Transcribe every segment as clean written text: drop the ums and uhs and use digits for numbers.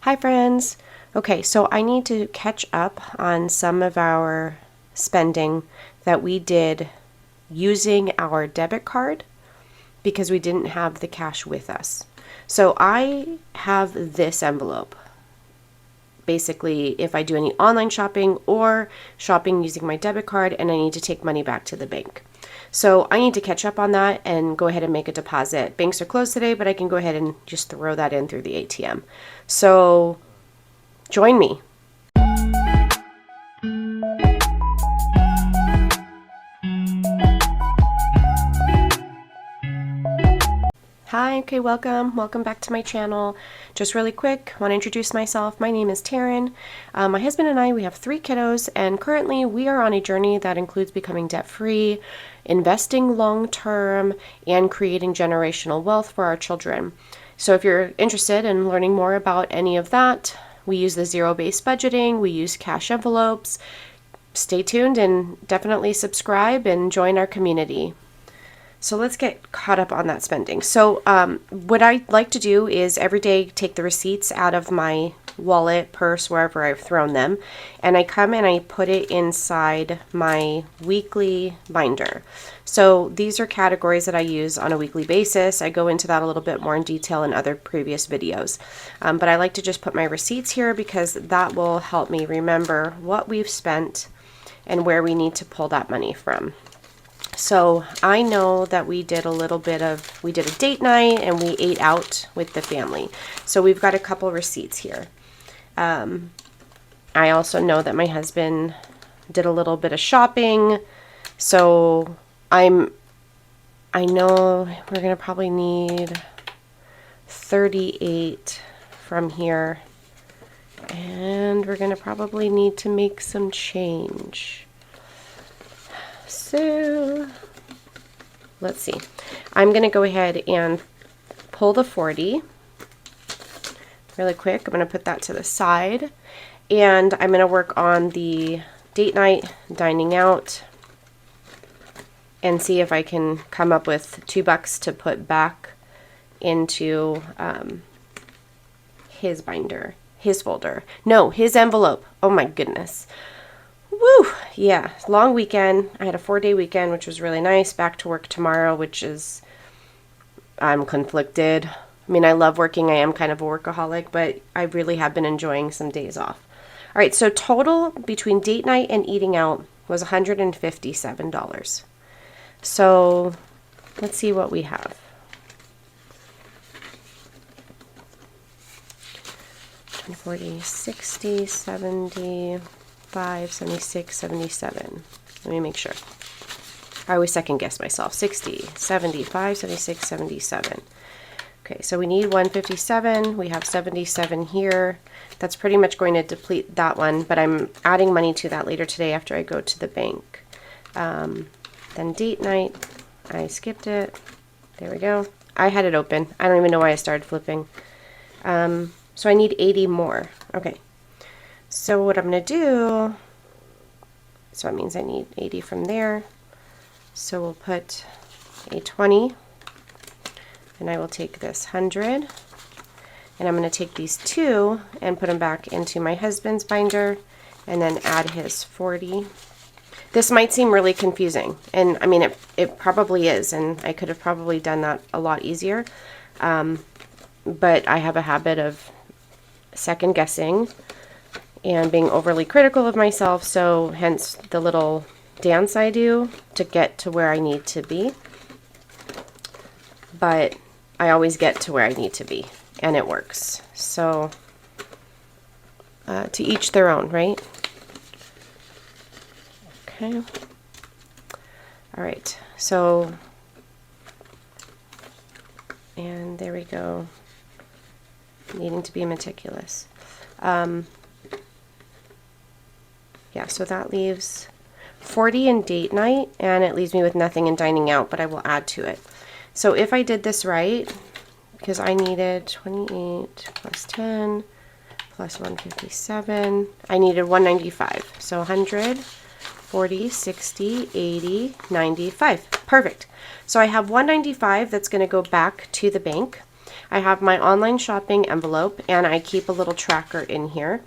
Hi friends. Okay, so I need to catch up on some of our spending that we did using our debit card because we didn't have the cash with us. So I have this envelope. Basically, if I do any online shopping or shopping using my debit card and I need to take money back to the bank. So I need to catch up on that and go ahead and make a deposit. Banks are closed today, but I can go ahead and just throw that in through the ATM. So join me. Hi, okay, welcome back to my channel. Just really quick, want to introduce myself. My name is Taryn. My husband and I, we have 3 kiddos, and currently we are on a journey that includes becoming debt-free, investing long-term, and creating generational wealth for our children. So if you're interested in learning more about any of that, we use the zero-based budgeting, we use cash envelopes. Stay tuned and definitely subscribe and join our community. So let's get caught up on that spending. So what I like to do is every day take the receipts out of my wallet, purse, wherever I've thrown them, and I come and I put it inside my weekly binder. So these are categories that I use on a weekly basis. I go into that a little bit more in detail in other previous videos. But I like to just put my receipts here because that will help me remember what we've spent and where we need to pull that money from. So I know that we did a date night and we ate out with the family. So we've got a couple receipts here. I also know that my husband did a little bit of shopping. So I know we're going to probably need 38 from here. And we're going to probably need to make some change. So let's see. I'm going to go ahead and pull the 40 really quick. I'm going to put that to the side. And I'm going to work on the date night, dining out, and see if I can come up with $2 to put back into his binder, his folder. No, his envelope. Oh my goodness. Woo! Yeah, long weekend. I had a 4-day weekend, which was really nice. Back to work tomorrow, I'm conflicted. I mean, I love working. I am kind of a workaholic, but I really have been enjoying some days off. All right, so total between date night and eating out was $157. So let's see what we have. 40, 60, 70... 76, 77. Let me make sure. I always second guess myself. 60, 75, 76, 77. Okay, so we need 157. We have 77 here. That's pretty much going to deplete that one, but I'm adding money to that later today after I go to the bank. Then date night. I skipped it. There we go. I had it open. I don't even know why I started flipping. So I need 80 more. Okay. So what I'm going to do, so that means I need 80 from there. So we'll put a 20, and I will take this 100, and I'm going to take these 2 and put them back into my husband's binder, and then add his 40. This might seem really confusing, and I mean, it probably is, and I could have probably done that a lot easier, but I have a habit of second guessing and being overly critical of myself, so hence the little dance I do to get to where I need to be. But I always get to where I need to be, and it works. So to each their own, right? Okay. All right, so, and there we go. Needing to be meticulous. Yeah, so that leaves 40 in date night, and it leaves me with nothing in dining out, but I will add to it. So if I did this right, because I needed 28 plus 10 plus 157, I needed 195. So 100, 40, 60, 80, 95. Perfect. So I have 195 that's going to go back to the bank. I have my online shopping envelope, and I keep a little tracker in here.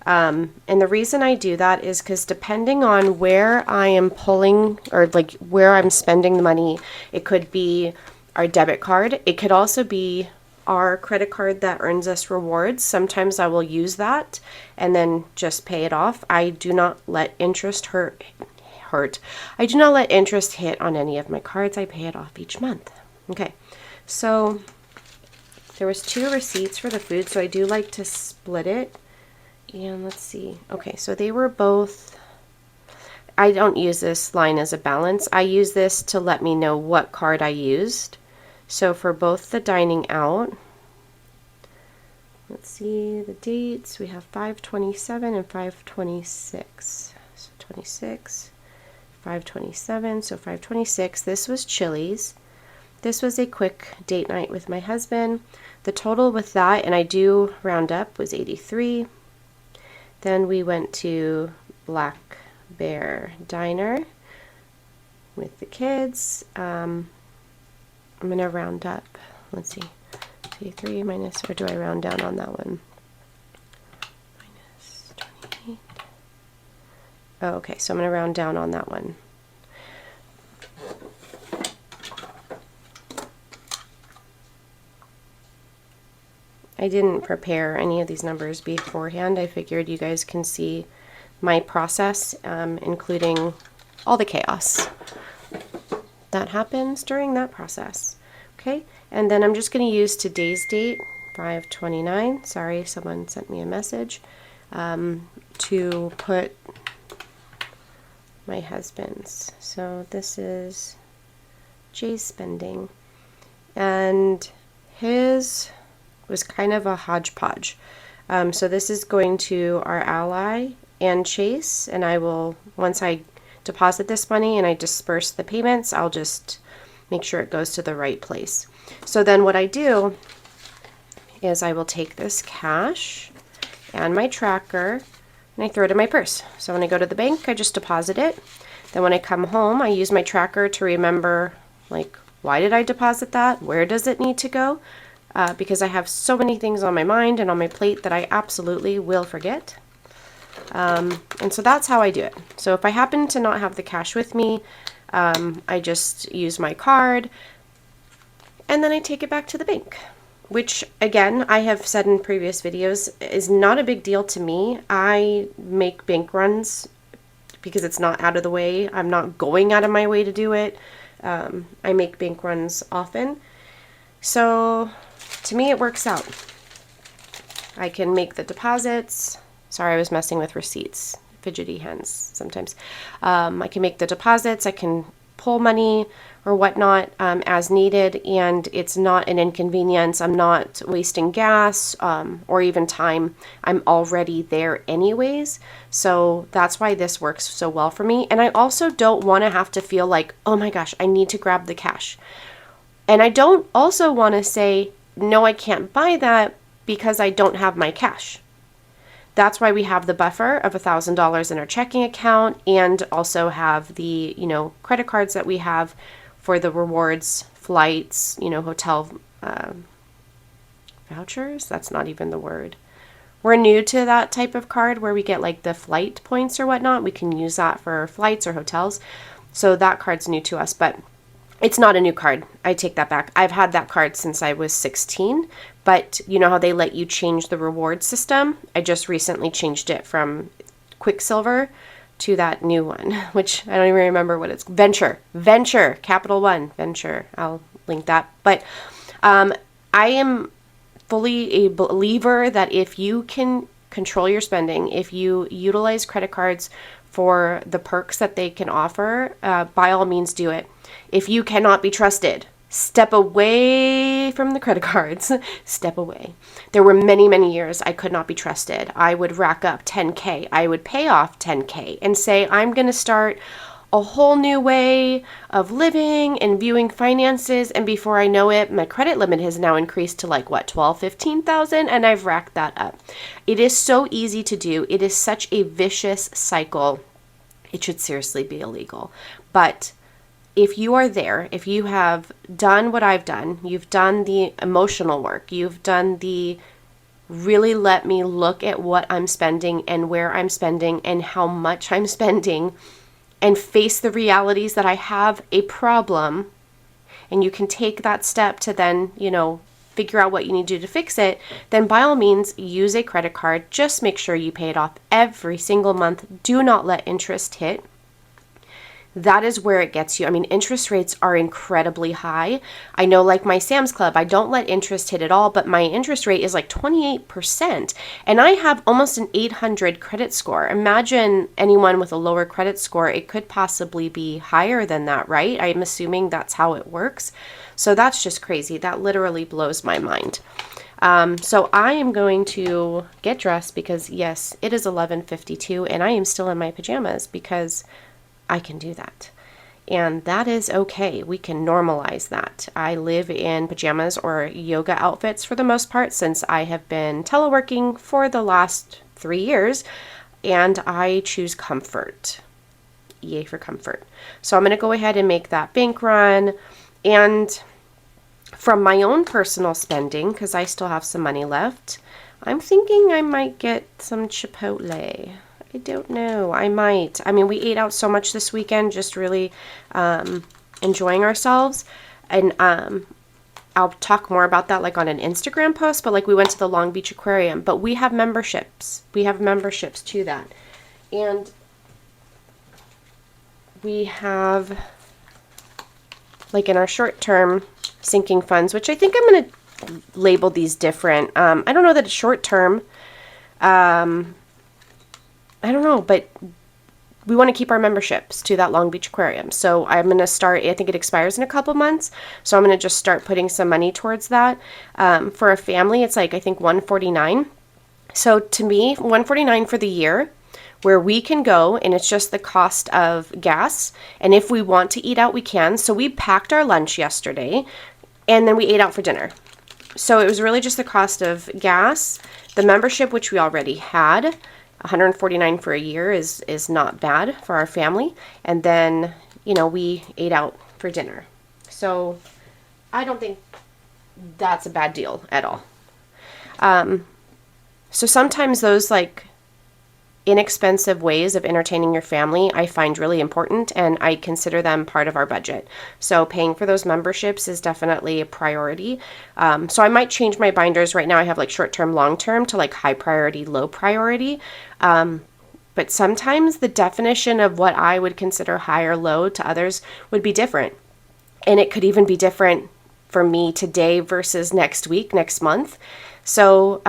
And the reason I do that is because depending on where I am pulling, or like where I'm spending the money, it could be our debit card. It could also be our credit card that earns us rewards. Sometimes I will use that and then just pay it off. I do not let interest hurt. I do not let interest hit on any of my cards. I pay it off each month. Okay, so there was 2 receipts for the food, so I do like to split it. And let's see. Okay, so they were both, I don't use this line as a balance. I use this to let me know what card I used. So for both the dining out, let's see the dates. We have 5/27 and 5/26. So 26, 5/27, so 5/26. This was Chili's. This was a quick date night with my husband. The total with that, and I do round up, was 83. Then we went to Black Bear Diner with the kids. I'm going to round up. Let's see. 83 minus, or do I round down on that one? Minus 28. Oh, okay, so I'm going to round down on that one. I didn't prepare any of these numbers beforehand. I figured you guys can see my process, including all the chaos that happens during that process. Okay, and then I'm just going to use today's date, 5/29. Sorry, someone sent me a message, to put my husband's. So this is Jay's spending, and his was kind of a hodgepodge. So this is going to our Ally and Chase, and I will, once I deposit this money and I disperse the payments, I'll just make sure it goes to the right place. So then what I do is I will take this cash and my tracker and I throw it in my purse. So when I go to the bank, I just deposit it. Then when I come home, I use my tracker to remember, like, why did I deposit that? Where does it need to go? Because I have so many things on my mind and on my plate that I absolutely will forget. And so that's how I do it. So if I happen to not have the cash with me, I just use my card and then I take it back to the bank, which again, I have said in previous videos, is not a big deal to me. I make bank runs because it's not out of the way. I'm not going out of my way to do it. I make bank runs often. So to me, it works out. I can make the deposits. Sorry, I was messing with receipts. Fidgety hands sometimes. I can make the deposits. I can pull money or whatnot as needed, and it's not an inconvenience. I'm not wasting gas or even time. I'm already there anyways. So that's why this works so well for me. And I also don't want to have to feel like, oh my gosh, I need to grab the cash. And I don't also want to say, no, I can't buy that because I don't have my cash. That's why we have the buffer of $1,000 in our checking account, and also have the, credit cards that we have for the rewards, flights, hotel vouchers. That's not even the word. We're new to that type of card where we get like the flight points or whatnot. We can use that for flights or hotels. So that card's new to us, but it's not a new card. I take that back. I've had that card since I was 16, but you know how they let you change the reward system? I just recently changed it from Quicksilver to that new one, which I don't even remember what it's. Venture, capital one, Venture. I'll link that. But I am fully a believer that if you can control your spending, if you utilize credit cards for the perks that they can offer, by all means do it. If you cannot be trusted, step away from the credit cards. Step away. There were many, many years I could not be trusted. I would rack up $10K. I would pay off $10K and say, I'm going to start a whole new way of living and viewing finances. And before I know it, my credit limit has now increased to like what, 12, 15,000, and I've racked that up. It is so easy to do. It is such a vicious cycle. It should seriously be illegal. But if you are there, if you have done what I've done, you've done the emotional work, you've done the really let me look at what I'm spending and where I'm spending and how much I'm spending and face the realities that I have a problem, and you can take that step to then, figure out what you need to do to fix it, then by all means use a credit card. Just make sure you pay it off every single month. Do not let interest hit. That is where it gets you. I mean, interest rates are incredibly high. I know, like my Sam's Club, I don't let interest hit at all, but my interest rate is like 28%. And I have almost an 800 credit score. Imagine anyone with a lower credit score, it could possibly be higher than that, right? I'm assuming that's how it works. So that's just crazy. That literally blows my mind. So I am going to get dressed because, yes, it is 11:52 and I am still in my pajamas because I can do that. And that is okay. We can normalize that. I live in pajamas or yoga outfits for the most part since I have been teleworking for the last 3 years, and I choose comfort. Yay for comfort. So I'm going to go ahead and make that bank run. And from my own personal spending, because I still have some money left, I'm thinking I might get some Chipotle. I don't know. I might. I mean, we ate out so much this weekend, just really enjoying ourselves. And I'll talk more about that like on an Instagram post, but like we went to the Long Beach Aquarium, but we have memberships. We have memberships to that. And we have like in our short-term sinking funds, which I think I'm going to label these different. I don't know that it's short-term. I don't know, but we want to keep our memberships to that Long Beach Aquarium. So I'm going to start, I think it expires in a couple months. So I'm going to just start putting some money towards that. For a family, it's like, I think $149. So to me, $149 for the year, where we can go and it's just the cost of gas. And if we want to eat out, we can. So we packed our lunch yesterday and then we ate out for dinner. So it was really just the cost of gas, the membership, which we already had. $149 for a year is not bad for our family. And then, we ate out for dinner. So I don't think that's a bad deal at all. So sometimes those like inexpensive ways of entertaining your family I find really important, and I consider them part of our budget. So paying for those memberships is definitely a priority. So I might change my binders. Right now I have like short-term, long-term to like high priority, low priority. But sometimes the definition of what I would consider high or low to others would be different. And it could even be different for me today versus next week, next month. So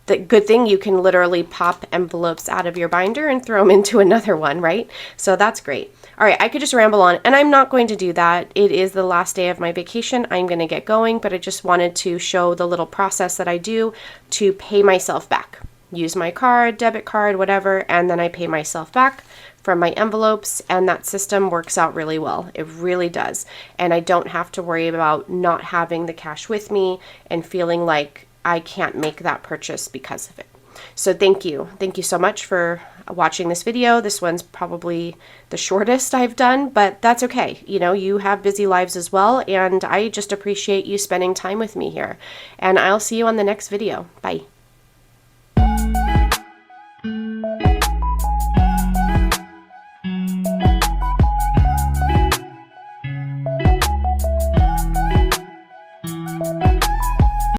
the good thing, you can literally pop envelopes out of your binder and throw them into another one, right? So that's great. All right, I could just ramble on, and I'm not going to do that. It is the last day of my vacation. I'm going to get going, but I just wanted to show the little process that I do to pay myself back. Use my card, debit card, whatever, and then I pay myself back from my envelopes, and that system works out really well. It really does. And I don't have to worry about not having the cash with me and feeling like I can't make that purchase because of it. So thank you. Thank you so much for watching this video. This one's probably the shortest I've done, but that's okay. You have busy lives as well, and I just appreciate you spending time with me here. And I'll see you on the next video. Bye.